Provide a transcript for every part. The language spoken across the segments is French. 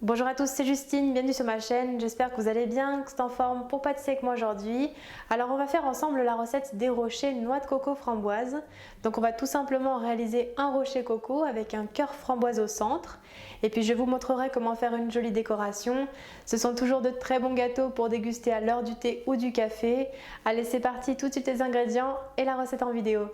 Bonjour à tous, c'est Justine, bienvenue sur ma chaîne, j'espère que vous allez bien, que vous êtes en forme pour pâtisser avec moi aujourd'hui. Alors on va faire ensemble la recette des rochers noix de coco framboise. Donc on va tout simplement réaliser un rocher coco avec un cœur framboise au centre. Et puis je vous montrerai comment faire une jolie décoration. Ce sont toujours de très bons gâteaux pour déguster à l'heure du thé ou du café. Allez, c'est parti, tout de suite les ingrédients et la recette en vidéo.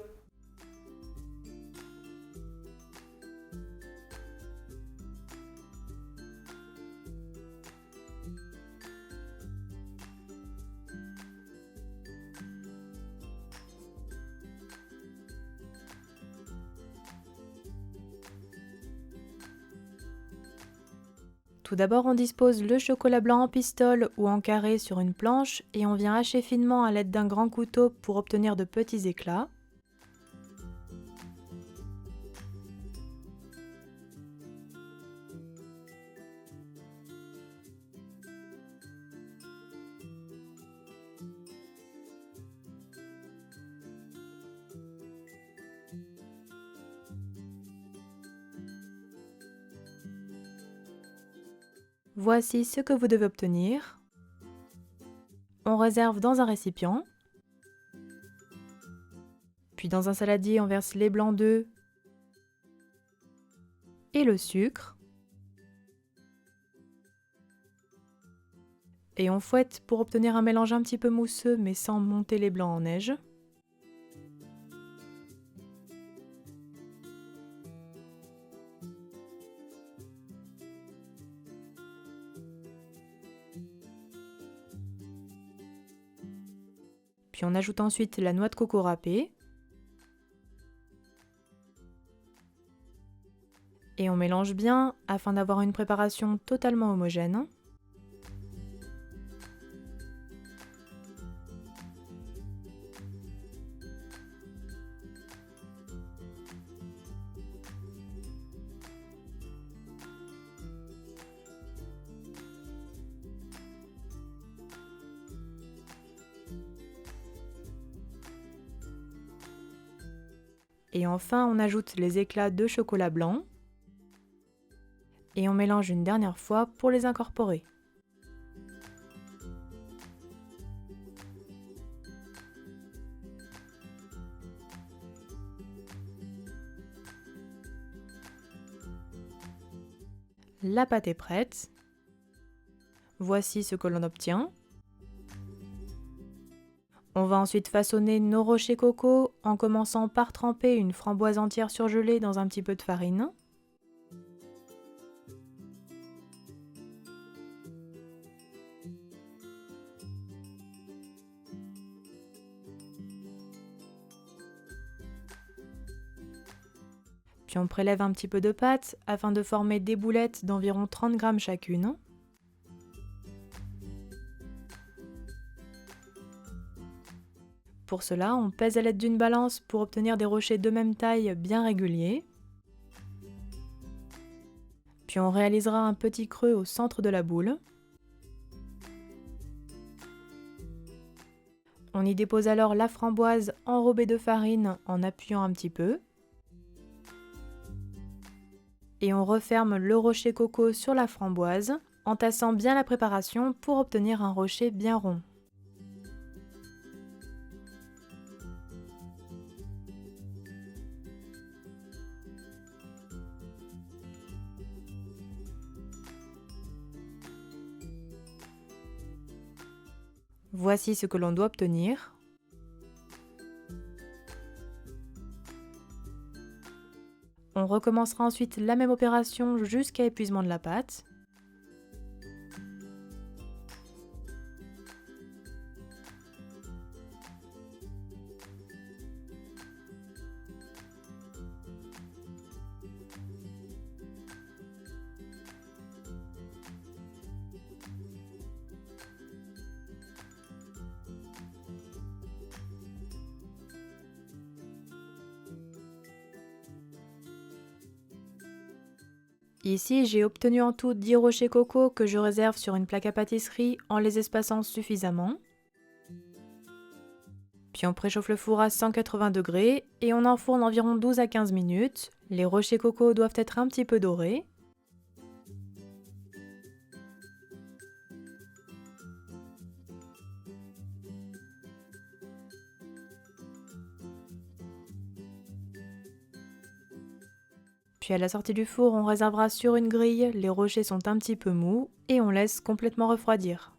Tout d'abord, on dispose le chocolat blanc en pistole ou en carré sur une planche et on vient hacher finement à l'aide d'un grand couteau pour obtenir de petits éclats. Voici ce que vous devez obtenir. On réserve dans un récipient. Puis dans un saladier, on verse les blancs d'œufs et le sucre. Et on fouette pour obtenir un mélange un petit peu mousseux mais sans monter les blancs en neige. Puis on ajoute ensuite la noix de coco râpée. Et on mélange bien afin d'avoir une préparation totalement homogène. Et enfin, on ajoute les éclats de chocolat blanc. Et on mélange une dernière fois pour les incorporer. La pâte est prête. Voici ce que l'on obtient. On va ensuite façonner nos rochers coco en commençant par tremper une framboise entière surgelée dans un petit peu de farine. Puis on prélève un petit peu de pâte afin de former des boulettes d'environ 30 g chacune. Pour cela, on pèse à l'aide d'une balance pour obtenir des rochers de même taille bien réguliers. Puis on réalisera un petit creux au centre de la boule. On y dépose alors la framboise enrobée de farine en appuyant un petit peu. Et on referme le rocher coco sur la framboise en tassant bien la préparation pour obtenir un rocher bien rond. Voici ce que l'on doit obtenir. On recommencera ensuite la même opération jusqu'à épuisement de la pâte. Ici, j'ai obtenu en tout 10 rochers coco que je réserve sur une plaque à pâtisserie en les espaçant suffisamment. Puis on préchauffe le four à 180 degrés et on enfourne environ 12 à 15 minutes. Les rochers coco doivent être un petit peu dorés. Puis à la sortie du four, on réservera sur une grille, les rochers sont un petit peu mous et on laisse complètement refroidir.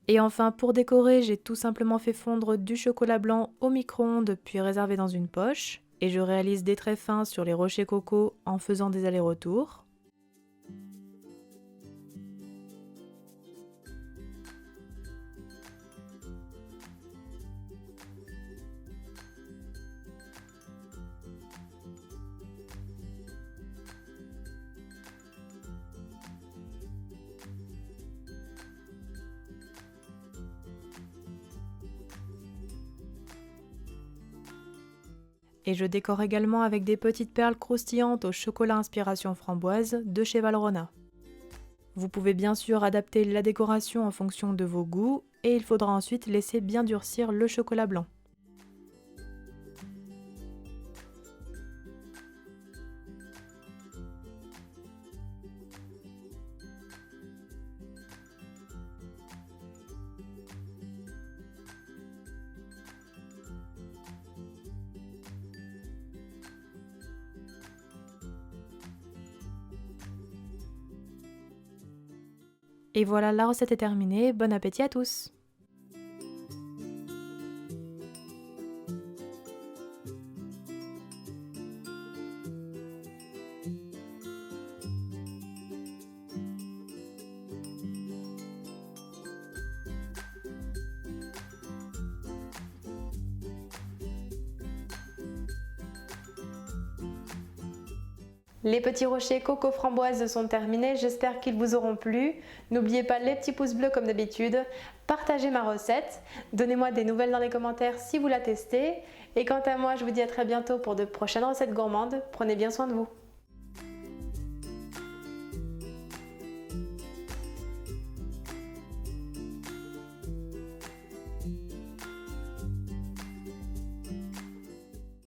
Et enfin, pour décorer, j'ai tout simplement fait fondre du chocolat blanc au micro-ondes puis réservé dans une poche. Et je réalise des traits fins sur les rochers coco en faisant des allers-retours. Et je décore également avec des petites perles croustillantes au chocolat inspiration framboise de chez Valrhona. Vous pouvez bien sûr adapter la décoration en fonction de vos goûts et il faudra ensuite laisser bien durcir le chocolat blanc. Et voilà, la recette est terminée, bon appétit à tous! Les petits rochers coco framboise sont terminés, j'espère qu'ils vous auront plu. N'oubliez pas les petits pouces bleus comme d'habitude, partagez ma recette, donnez-moi des nouvelles dans les commentaires si vous la testez. Et quant à moi, je vous dis à très bientôt pour de prochaines recettes gourmandes, prenez bien soin de vous.